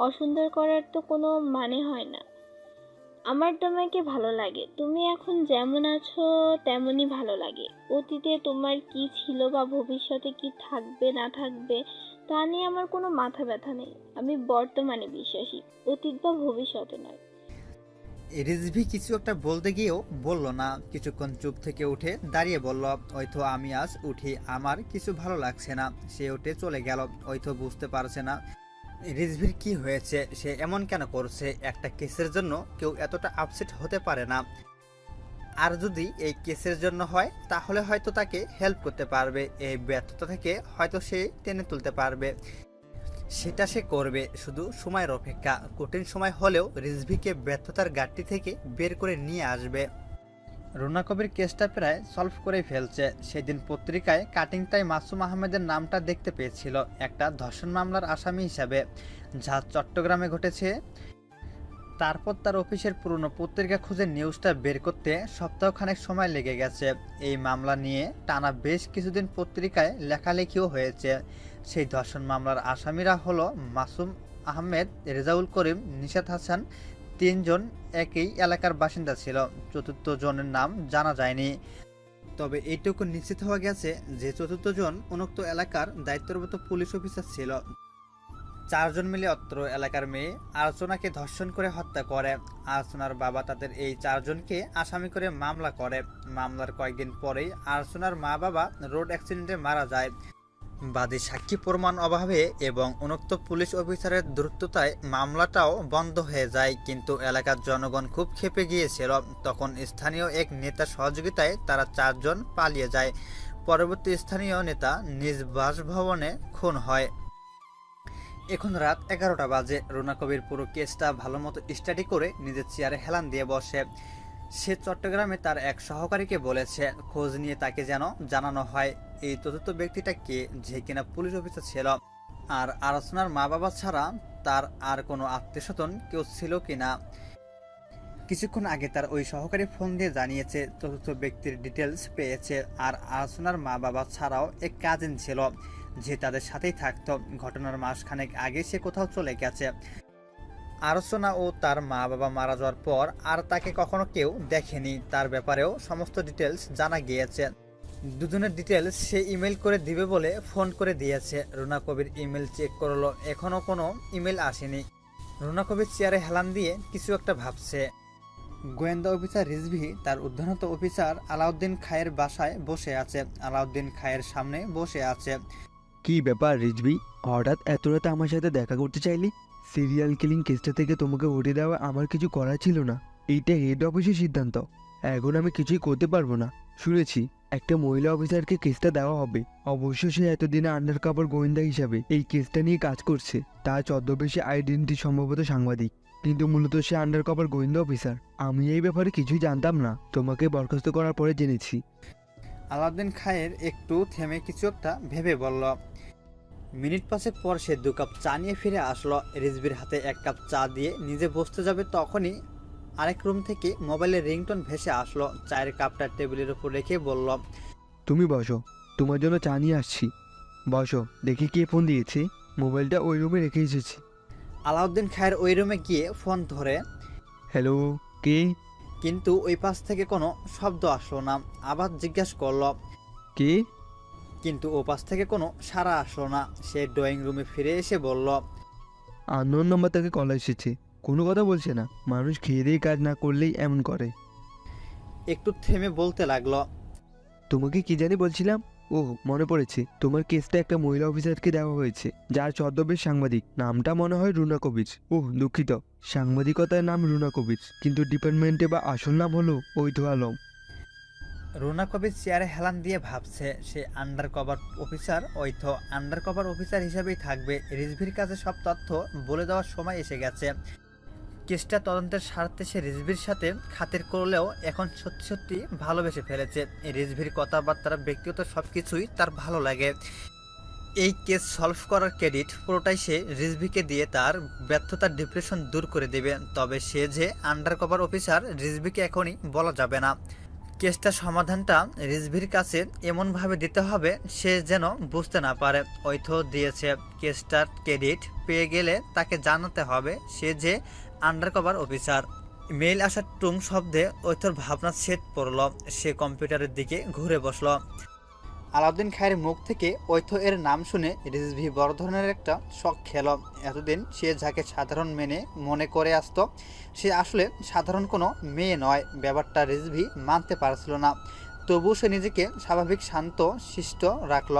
অসুন্দর করার তো কোনো মানে হয় না। আমার তোমাকে ভালো লাগে, তুমি এখন যেমন আছো তেমনই ভালো লাগে। অতীতে তোমার কি ছিল বা ভবিষ্যতে কি থাকবে না থাকবে তা নিয়ে আমার কোনো মাথা ব্যথা নেই। আমি বর্তমানে বিশ্বাসী, অতীত বা ভবিষ্যতে নয়। রিজভি কিছু একটা বলতে গিয়েও বলল না। কিছুক্ষণ চুপ থেকে উঠে দাঁড়িয়ে বলল, হয়তো আমি আজ উঠি, আমার কিছু ভালো লাগছে না। সে উঠে চলে গেল। হয়তো বুঝতে পারছে না রিজভির কি হয়েছে, সে এমন কেন করছে। একটা কেসের জন্য কেউ এতটা আপসেট হতে পারে না। আর যদি এই কেসের জন্য হয় তাহলে হয়তো তাকে হেল্প করতে পারবে। এই ব্যর্থতা থেকে হয়তো সে টেনে তুলতে পারবে। সেটা সে করবে, শুধু সময়ের অপেক্ষা। কঠিন সময় হলেও রিজভিকে ব্যর্থতার ঘাটতি থেকে বের করে নিয়ে আসবে। রুনা কবির কেসটা প্রায় সলভ করে ফেলছে। সেদিন পত্রিকায় কাটিংটাই মাসুম আহমেদের নামটা দেখতে পেয়েছিল একটা ধর্ষণ মামলার আসামি হিসাবে, যা চট্টগ্রামে ঘটেছে। তারপর তার অফিসের পুরনো পত্রিকা খুঁজে নিউজটা বের করতে সপ্তাহখানেক সময় লেগে গেছে। এই মামলা নিয়ে টানা বেশ কিছুদিন পত্রিকায় লেখালেখিও হয়েছে। সেই ধর্ষণ মামলার আসামিরা হলো মাসুম আহমেদ, রেজাউল করিম, নিশাত হাসান। 3 জন একই এলাকার বাসিন্দা ছিল। চতুর্থ জনের নাম জানা যায়নি। তবে এইটুকু নিশ্চিত হওয়া গেছে যে চতুর্থ জন উন্মুক্ত এলাকার দায়িত্বরত পুলিশ অফিসার ছিল। 4 জন মিলে অত্র এলাকার মেয়ে আর্চনাকে ধর্ষণ করে হত্যা করে। আর্চনার বাবা তাদের এই 4 জনকে আসামি করে মামলা করে। মামলার কয়েকদিন পরেই আর্চনার মা বাবা রোড অ্যাক্সিডেন্টে মারা যায়। বাদী সাক্ষী প্রমাণ অভাবে এবং উন্মুক্ত পুলিশ অফিসারের দ্রুততায় মামলাটাও বন্ধ হয়ে যায়। কিন্তু এলাকার জনগণ খুব ক্ষেপে গিয়েছিল। তখন স্থানীয় এক নেতার সহযোগিতায় তারা 4 জন পালিয়ে যায়। পরবর্তী স্থানীয় নেতা নিজ বাসভবনে খুন হয়। এখন রাত 11টা বাজে। রুনা কবির পুরো কেসটা ভালো মতো স্টাডি করে নিজের চেয়ারে হেলান দিয়ে বসে। সে চট্টগ্রামে তার এক সহকারীকে বলেছে খোঁজ নিয়ে তাকে যেন জানানো হয় এই চতুর্থ ব্যক্তিটা কে, যে কিনা পুলিশ অফিসার ছিল। আর আলোচনার মা বাবা ছাড়া তার আর কোনো আত্মীয়স্বজন কেউ ছিল কিনা। কিছুক্ষণ আগে তার ওই সহকারী ফোন দিয়ে জানিয়েছে চতুর্থ ব্যক্তির ডিটেলস পেয়েছে। আর আর্চনার মা বাবা ছাড়াও এক কাজিন ছিল যে তাদের সাথেই থাকতো। ঘটনার মাসখানেক আগে সে কোথাও চলে গেছে। আর্চনা ও তার মা বাবা মারা যাওয়ার পর আর তাকে কখনো কেউ দেখেনি। তার ব্যাপারেও সমস্ত ডিটেলস জানা গিয়েছে। দুজনের ডিটেলস সে ইমেল করে দিবে বলে ফোন করে দিয়েছে। রুনা কবির ইমেল চেক করলো, এখনও কোনো ইমেল আসেনি। রুনা কবির চেয়ারে হেলান দিয়ে কিছু একটা ভাবছে। গোয়েন্দা অফিসার রিজভি তার ঊর্ধ্বতন অফিসার আলাউদ্দিন খায়ের বাসায় বসে আছে। আলাউদ্দিন খায়ের সামনে বসে আছে। কি ব্যাপার রিজভি, হঠাৎ এত রাতে আমার সাথে দেখা করতে চাইলি? সিরিয়াল কিলিং কেসটা থেকে তোমাকে উঠে দেওয়া আমার কিছু করার ছিল না। এইটা হেড অফিসের সিদ্ধান্ত। এখন আমি কিছুই করতে পারবো না। শুনেছি একটা মহিলা অফিসারকে কেসটা দেওয়া হবে। অবশ্য সে এতদিনে আন্ডার কভার গোয়েন্দা হিসাবে এই কেসটা নিয়ে কাজ করছে। তার ছদ্মবেশী আইডেন্টিটি সম্ভবত সাংবাদিক, কিন্তু মূলত সে আন্ডার কভার গোয়েন্দা অফিসার। আমি এই ব্যাপারে কিছুই জানতাম না, তোমাকে বরখাস্ত করার পরে জেনেছি। আলাউদ্দিন খায়ের একটু থেমে কিছু একটা ভেবে বলল। মিনিট পাঁচেক পর সে 2 কাপ চা নিয়ে ফিরে আসলো। রিজভির হাতে 1 কাপ চা দিয়ে নিজে বসতে যাবে তখনই আরেক রুম থেকে মোবাইলের রিংটোন ভেসে আসলো। চায়ের কাপটা টেবিলের উপর রেখে বলল, তুমি বসো, তোমার জন্য চা নিয়ে আসছি। বসো, দেখি কে ফোন দিয়েছে। মোবাইলটা ওই রুমে রেখে এসেছি। আলাউদ্দিন খায়ের ওই রুমে গিয়ে ফোন ধরে, হ্যালো, কে? কিন্তু ওই পাশ থেকে কোনো শব্দ আসলো না। আবার জিজ্ঞাসা করলো, কে? কিন্তু ও পাশ থেকে কোনো সাড়া আসলো না। সে ড্রয়িং রুমে ফিরে এসে বলল, আননোন নাম্বার থেকে কল এসেছে। কোনো কথা বলছে না। মানুষ খেয়ে দিয়ে কাজ না করলেই এমন করে। একটু থেমে বলতে লাগলো, তোমাকে কি জানি বলছিলাম। ও মনে পড়েছে, তোমার কেসটা একটা মহিলা অফিসারকে দেওয়া হয়েছে, যার ছদ্মবেশ সাংবাদিক। নামটা মনে হয় রুনা কবির। ওহ দুঃখিত, সাংবাদিকতার নাম রুনা কবির, কিন্তু ডিপার্টমেন্টে বা আসল নাম হলো ঐধ আলম। রুনা কবির চেয়ারে হেলান দিয়ে ভাবছে। সে আন্ডার কভার অফিসার, হয়তো আন্ডার কভার অফিসার হিসেবেই থাকবে। রিজভির কাছে সব তথ্য বলে দেওয়ার সময় এসে গেছে। কেসটা তদন্তের স্বার্থে সে রিজভির সাথে খাতির করলেও এখন সত্যি সত্যি ভালোবেসে ফেলেছে। রিজভির কথাবার্তা, ব্যক্তিগত সব কিছুই তার ভালো লাগে। এই কেস সলভ করার ক্রেডিট পুরোটাই সে রিজভিকে দিয়ে তার ব্যর্থতার ডিপ্রেশন দূর করে দেবে। তবে সে যে আন্ডার কভার অফিসার রিজভিকে এখনই বলা যাবে না। কেসটার সমাধানটা রিজভির কাছে এমনভাবে দিতে হবে সে যেন বুঝতে না পারে অর্থ দিয়েছে। কেসটার ক্রেডিট পেয়ে গেলে তাকে জানাতে হবে সে যে আন্ডার কভার অফিসার। মেইল আসার টুং শব্দে অর্থর ভাবনা সেট পড়ল। সে কম্পিউটারের দিকে ঘুরে বসল। আলাউদ্দিন খায়ের মুখ থেকে ঐথ এর নাম শুনে রিজভি বড় ধরনের একটা শক খেল। এতদিন সে যাকে সাধারণ মেনে মনে করে আসতো, সে আসলে সাধারণ কোনো মেয়ে নয়। ব্যাপারটা রিজভি মানতে পারছিল না। তবুও সে নিজেকে স্বাভাবিক শান্ত শিষ্ট রাখল।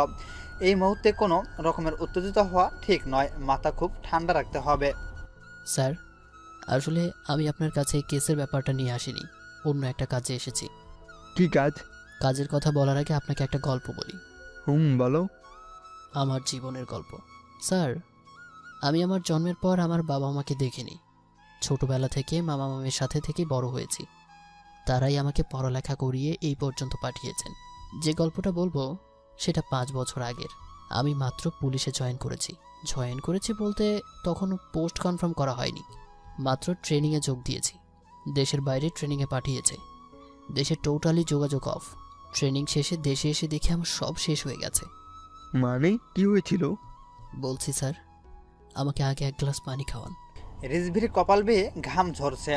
এই মুহূর্তে কোনো রকমের উত্তেজিত হওয়া ঠিক নয়। মাথা খুব ঠান্ডা রাখতে হবে। স্যার, আসলে আমি আপনার কাছে কেসের ব্যাপারটা নিয়ে আসিনি, অন্য একটা কাজে এসেছি। কি কাজ? কাজের কথা বলার আগে আপনাকে একটা গল্প বলি। বলো। আমার জীবনের গল্প। স্যার, আমি আমার জন্মের পর আমার বাবা মাকে দেখিনি। ছোটবেলা থেকে মামা মামির সাথে থেকে বড় হয়েছি। তারাই আমাকে পড়ালেখা করিয়ে এই পর্যন্ত পাঠিয়েছেন। যে গল্পটা বলবো সেটা 5 বছর আগের। আমি মাত্র পুলিশে জয়েন করেছি বলতে তখনও পোস্ট কনফার্ম করা হয়নি। মাত্র ট্রেনিংয়ে যোগ দিয়েছি। দেশের বাইরে ট্রেনিংয়ে পাঠিয়েছে। দেশে টোটালি যোগাযোগ অফ। ট্রেনিং শেষে দেশে এসে দেখে আমার সব শেষ হয়ে গেছে। মানে কি হয়েছিল? বলছি স্যার, আমাকে আগে 1 গ্লাস পানি খাওয়ান। রিজভির কপাল বেয়ে ঘাম ঝরছে।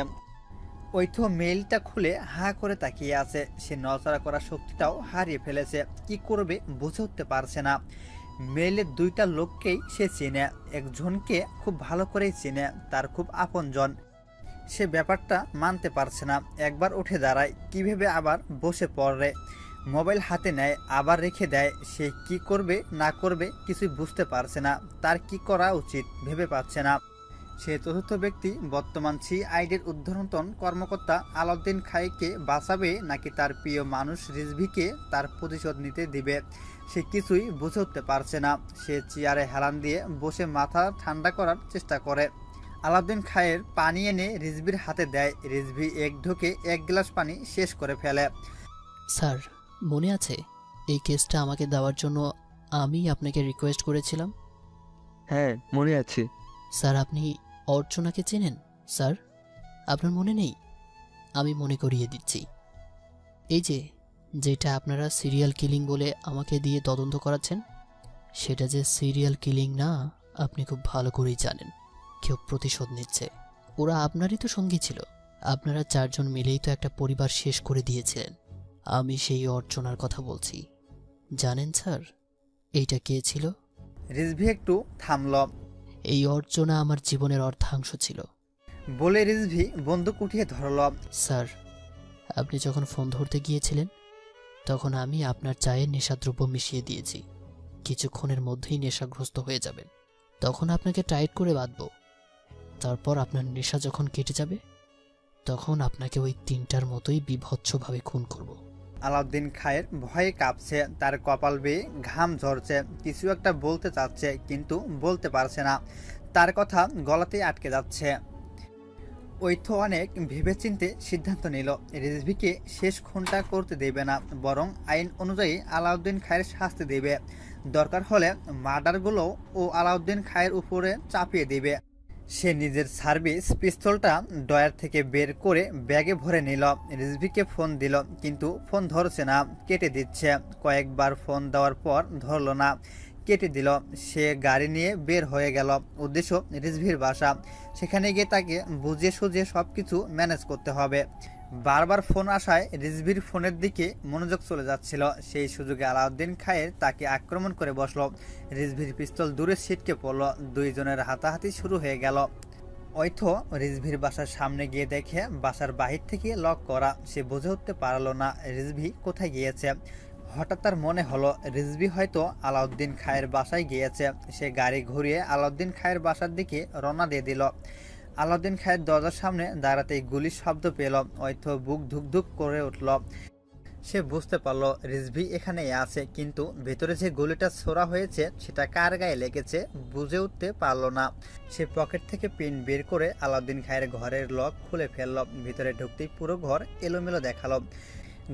ঐথ মেইলটা খুলে হা করে তাকিয়ে আছে। সে নড়াচড়া করার শক্তিটাও হারিয়ে ফেলেছে। কি করবে বুঝে উঠতে পারছে না। মেইলের 2টা লোককেই সে চেনে। একজনকে খুব ভালো করেই চেনে, তার খুব আপনজন। সে ব্যাপারটা মানতে পারছে না। একবার উঠে দাঁড়ায়, কি ভেবে আবার বসে পড়ে। মোবাইল হাতে নেয়, আবার রেখে দেয়। সে কি করবে না করবে কিছুই বুঝতে পারছে না। তার কি করা উচিত ভেবে পাচ্ছে না। সে চতুর্থ ব্যক্তি বর্তমান সিআইডির ঊর্ধ্বতন কর্মকর্তা আলাউদ্দিন খাইকে বাঁচাবে নাকি তার প্রিয় মানুষ রিজভিকে তার প্রতিশোধ নিতে দিবে, সে কিছুই বুঝে উঠতে পারছে না। সে চেয়ারে হেলান দিয়ে বসে মাথা ঠান্ডা করার চেষ্টা করে। আলাউদ্দিন খায়ের পানি এনে রিজভির হাতে দেয়। রিজভি এক ঢোকে 1 গ্লাস পানি শেষ করে ফেলে। স্যার, মনে আছে এই কেসটা আমাকে দেওয়ার জন্য আমি আপনাকে রিকোয়েস্ট করেছিলাম? হ্যাঁ মনে আছে। স্যার, আপনি অর্চনাকে চেনেন? স্যার, আপনার মনে নেই? আমি মনে করিয়ে দিচ্ছি। এই যেটা আপনারা সিরিয়াল কিলিং বলে আমাকে দিয়ে তদন্ত করাচ্ছেন, সেটা যে সিরিয়াল কিলিং না আপনি খুব ভালো করেই জানেন। কেউ প্রতিশোধ নিচ্ছে। ওরা আপনারই তো সঙ্গী ছিল। আপনারা 4 জন মিলেই তো একটা পরিবার শেষ করে দিয়েছিলেন। আমি সেই অর্চনার কথা বলছি। জানেন স্যার এইটা কে ছিল? রিজভি একটু থামল। এই অর্চনা আমার জীবনের অর্ধাংশ ছিল। বলে রিজভি বন্দুক উঠিয়ে ধরল। স্যার, আপনি যখন ফোন ধরতে গিয়েছিলেন তখন আমি আপনার চায়ে নেশাদ্রব্য মিশিয়ে দিয়েছি। কিছুক্ষণের মধ্যেই নেশাগ্রস্ত হয়ে যাবেন। তখন আপনাকে টাইট করে বাঁধব। তারপর আপনার নেশা যখন কেটে যাবে তখন আপনাকে ওই 3টার মতোই বিভৎসভাবে খুন করব। আলাউদ্দিন খায়ের ভয়ে কাঁপছে, তার কপাল বেয়ে ঘাম ঝরছে। কিছু একটা বলতে চাচ্ছে কিন্তু বলতে পারছে না, তার কথা গলাতেই আটকে যাচ্ছে। ঐথ অনেক ভেবেচিন্তে সিদ্ধান্ত নিল রিজভিকে শেষ খুনটা করতে দেবে না, বরং আইন অনুযায়ী আলাউদ্দিন খায়ের শাস্তি দেবে। দরকার হলে মার্ডারগুলো ও আলাউদ্দিন খায়ের উপরে চাপিয়ে দেবে। সে নিজের সার্ভিস পিস্তলটা ডয়ার থেকে বের করে ব্যাগে ভরে নিল। রিজভিকে ফোন দিল কিন্তু ফোন ধরছে না, কেটে দিচ্ছে। কয়েকবার ফোন দেওয়ার পর ধরল না, কেটে দিল। সে গাড়ি নিয়ে বের হয়ে গেল। উদ্দেশ্য রিজভির বাসা। সেখানে গিয়ে তাকে বুঝিয়ে সুঝিয়ে সব কিছু ম্যানেজ করতে হবে। বারবার ফোন আসায় রিজভির ফোনের দিকে মনোযোগ চলে যাচ্ছিল। সেই সুযোগে আলাউদ্দিন খায়ের তাকে আক্রমণ করে বসল। রিজভির পিস্তল দূরে ছিটকে পড়ল। দুইজনের হাতাহাতি শুরু হয়ে গেল। ঐথ রিজভির বাসার সামনে গিয়ে দেখে বাসার বাহির থেকে লক করা। সে বুঝে উঠতে পারল না রিজভি কোথায় গিয়েছে। হঠাৎ তার মনে হলো রিজভি হয়তো আলাউদ্দিন খায়ের বাসায় গিয়েছে। সে গাড়ি ঘুরিয়ে আলাউদ্দিন খায়ের বাসার দিকে রওনা দিয়ে দিল। আলাউদ্দিন খায়ের দরজার সামনে দাঁড়াতেই গুলির শব্দ পেল। হয়তো বুক ধুকধুক করে উঠল। সে বুঝতে পারল রিজভি এখানেই আছে, কিন্তু ভেতরে যে গুলিটা ছোড়া হয়েছে সেটা কার গায়ে লেগেছে বুঝে উঠতে পারল না। সে পকেট থেকে পিন বের করে আলাউদ্দিন খায়ের ঘরের লক খুলে ফেলল। ভিতরে ঢুকতেই পুরো ঘর এলোমেলো দেখালো।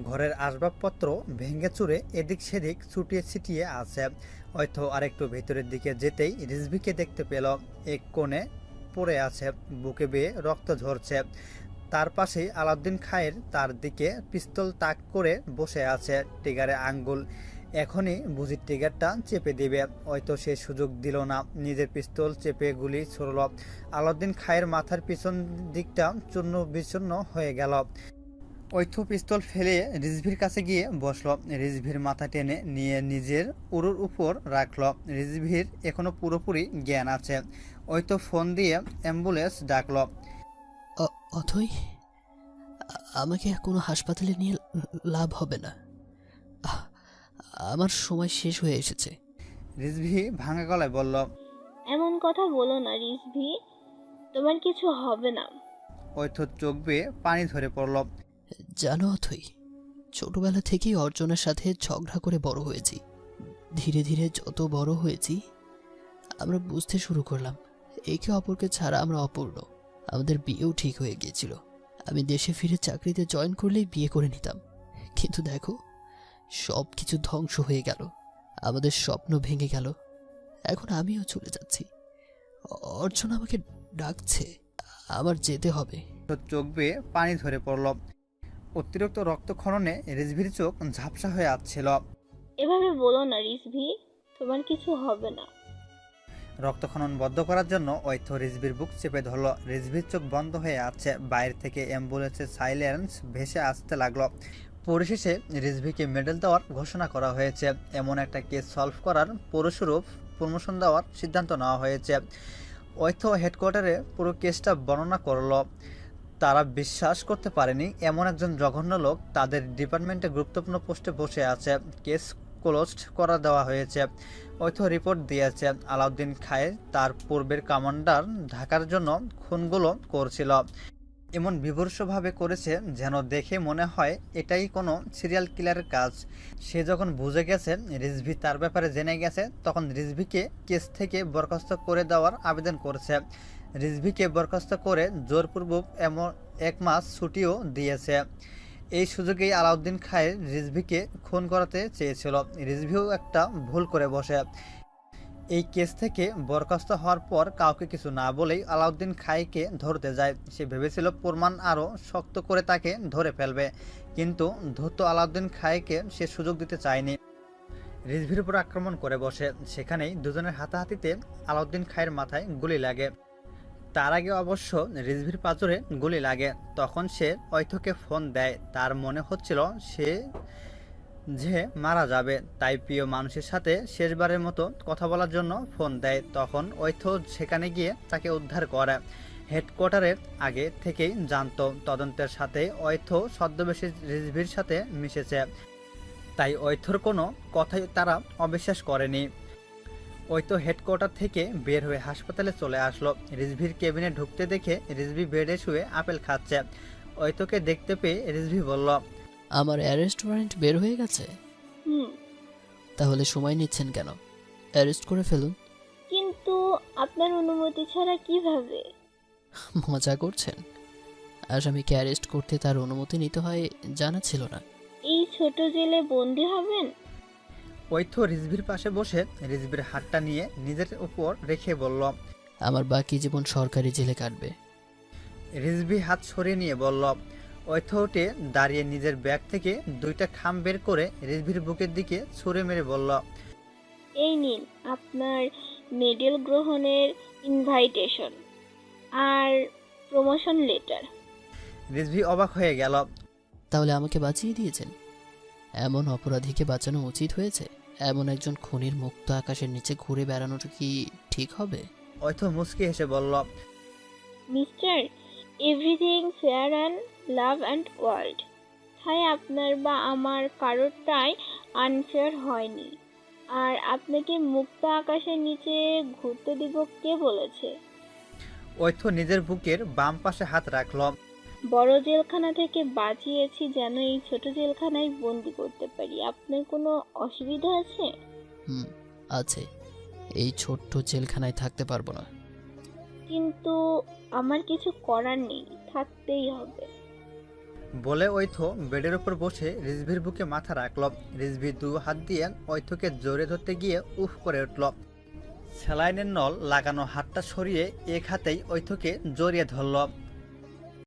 ঘরের আসবাবপত্র ভেঙে চুরে এদিক সেদিক ছুটিয়ে ছিটিয়ে আছে। হয়তো আরেকটু ভেতরের দিকে যেতেই রিজভিকে দেখতে পেল। এক কোণে পড়ে আছে, বুকে বেয়ে রক্ত ঝরছে। তার পাশেই আলাউদ্দিন খায়ের তার দিকে পিস্তল তাক করে বসে আছে, ট্রিগারে আঙ্গুল। এখনই বুঝি ট্রিগারটা চেপে দিবে। হয়তো সে সুযোগ দিল না, নিজের পিস্তল চেপে গুলি ছড়ল। আলাউদ্দিন খায়ের মাথার পিছন দিকটা চূর্ণ বিচূর্ণ হয়ে গেল। ঐথ পিস্তল ফেলে রিজভির কাছে গিয়ে বসল। রিজভির মাথা টেনে নিয়ে নিজের উরুর উপর রাখল। রিজভির এখনো পুরোপুরি জ্ঞান আছে। ঐথ ফোন দিয়ে অ্যাম্বুলেন্স ডাকল। অথই, আমাকে কোনো হাসপাতালে নিয়ে লাভ হবে না। আমার সময় শেষ হয়ে এসেছে। রিজভি ভাঙা গলায় বলল। এমন কথা বলো না রিজভি, তোমার কিছু হবে না। ঐথ চোখ বেয়ে পানি ধরে পড়ল। জানো অথই, ছোটবেলা থেকেই অর্জনের সাথে ঝগড়া করে বড় হয়েছি। ধীরে ধীরে যত বড় হয়েছি আমরা বুঝতে শুরু করলাম একে অপরকে ছাড়া আমরা অপূর্ণ। আমাদের বিয়েও ঠিক হয়ে গিয়েছিল। আমি দেশে ফিরে চাকরিতে জয়েন করলেই বিয়ে করে নিতাম, কিন্তু দেখো সব কিছু ধ্বংস হয়ে গেল। আমাদের স্বপ্ন ভেঙে গেল। এখন আমিও চলে যাচ্ছি। অর্চনা আমাকে ডাকছে, আমার যেতে হবে। চোখ বেয়ে পানি ধরে পড়ল। অতিরিক্ত রক্তক্ষরণে রিজভির চোখ ঝাপসা হয়ে আসছিল। এভাবে বলো না রিজভি, তোমার কিছু হবে না। রক্তক্ষরণ বন্ধ করার জন্য ঐথ রিজভির বুক চেপে ধরল। রিজভির চোখ বন্ধ হয়ে আছে। বাইরে থেকে অ্যাম্বুলেন্সের সাইলেন্স ভেসে আসতে লাগলো। পরিশেষে রিজভিকে মেডেল দেওয়ার ঘোষণা করা হয়েছে। এমন একটা কেস সলভ করার পুরস্বরূপ প্রমোশন দেওয়ার সিদ্ধান্ত নেওয়া হয়েছে। ঐথ হেডকোয়ার্টারে পুরো কেসটা বর্ণনা করল। তারা বিশ্বাস করতে পারেনি এমন একজন জঘন্য লোক তাদের ডিপার্টমেন্টে গুরুত্বপূর্ণ পোস্টে বসে আছে। কেস ক্লোজড করা দেওয়া হয়েছে। ঐথ রিপোর্ট দিয়েছে আলাউদ্দিন খায়ের তার পূর্বের কমান্ডার ঢাকার জন্য খুনগুলো করছিল। এমন বিভৎসভাবে করেছে যেন দেখে মনে হয় এটাই কোনো সিরিয়াল কিলারের কাজ। সে যখন বুঝে গেছে রিজভি তার ব্যাপারে জেনে গেছে, তখন রিজভিকে কেস থেকে বরখাস্ত করে দেওয়ার আবেদন করেছে। রিজভিকে বরখাস্ত করে জোরপূর্বক এমন 1 মাস ছুটিও দিয়েছে। এই সুযোগেই আলাউদ্দিন খায়ের রিজভিকে খুন করাতে চেয়েছিল। রিজভিও একটা ভুল করে বসে। এই কেস থেকে বরখাস্ত হওয়ার পর কাউকে কিছু না বলেই আলাউদ্দিন খাইকে ধরতে যায়। সে ভেবেছিল প্রমাণ আরও শক্ত করে তাকে ধরে ফেলবে, কিন্তু ধূর্ত আলাউদ্দিন খাইকে সে সুযোগ দিতে চায়নি। রিজভির উপর আক্রমণ করে বসে। সেখানেই দুজনের হাতাহাতিতে আলাউদ্দিন খাইয়ের মাথায় গুলি লাগে। তার আগে অবশ্য রিজভির পাঁজরে গুলি লাগে। তখন সে অয়থকে ফোন দেয়। তার মনে হচ্ছিল সে যে মারা যাবে, তাই প্রিয় মানুষের সাথে শেষবারের মতো কথা বলার জন্য ফোন দেয়। তখন অয়থ সেখানে গিয়ে তাকে উদ্ধার করে। হেডকোয়ার্টারের আগে থেকেই জানতো তদন্তের সাথে অয়থ ছদ্মবেশী রিজভির সাথে মিশেছে, তাই অয়থর কোনো কথাই তারা অবিশ্বাস করেনি। অয়থ হেডকোয়ার্টার থেকে বের হয়ে হাসপাতালে চলে আসলো। রিজভির কেবিনে ঢুকতে দেখে রিজভি বেডে শুয়ে আপেল খাচ্ছে। অয়থকে দেখতে পেয়ে রিজভি বলল, আমার অ্যারেস্ট ওয়ারেন্ট বের হয়ে গেছে। হুম, তাহলে সময় নিচ্ছেন কেন? অ্যারেস্ট করে ফেলুন। কিন্তু আপনার অনুমতি ছাড়া কিভাবে? মজা করছেন? আসামিকে অ্যারেস্ট করতে তার অনুমতি নিতে হয় জানা ছিল না। এই ছোট জেলে বন্দি হবেন? অয়থ রিজভির পাশে বসে রিজভির হাতটা নিয়ে নিজের উপর রেখে বলল। আমার বাকি জীবন সরকারি জেলে কাটবে। রিজভি হাত সরিয়ে নিয়ে বলল। অয়থ উঠে দাঁড়িয়ে নিজের ব্যাগ থেকে 2টা খাম বের করে রিজভির বুকের দিকে ছুঁড়ে মেরে বলল, এই নিন আপনার মেডেল গ্রহণের ইনভাইটেশন আর প্রমোশন লেটার। রিজভি অবাক হয়ে গেল। তাহলে আমাকে বাঁচিয়ে দিয়েছেন? এমন অপরাধীকে বাঁচানো উচিত হয়েছে? এমন একজন খুনির মুক্ত আকাশের নিচে ঘুরে বেড়ানোটা কি ঠিক হবে? অয়থ মুচকি হেসে বলল, mister everything fair and love and world, তাই আপনার বা আমার কারোরটাই আনফেয়ার হয়নি। আর আপনাকে মুক্ত আকাশের নিচে ঘুরতে দিব কে বলেছে? অয়থ নিজের বুকের বাম পাশে হাত রাখল। বড় জেলখানা থেকে বাঁচিয়েছি যেন এই ছোট জেলখানায় বন্দি করতে পারি। আপনার কোনো অসুবিধা আছে? হুম, আছে। এই ছোট্ট জেলখানায় থাকতে পারবো না। কিন্তু আমার কিছু করার নেই, থাকতেই হবে। বলে অয়থ বেডের উপর বসে রিজভির বুকে মাথা রাখল। রিজভি 2 হাত দিয়ে অয়থকে জড়িয়ে ধরতে গিয়ে উফ করে উঠল। স্যালাইনের নল লাগানো হাতটা সরিয়ে এক হাতেই অয়থকে জড়িয়ে ধরল।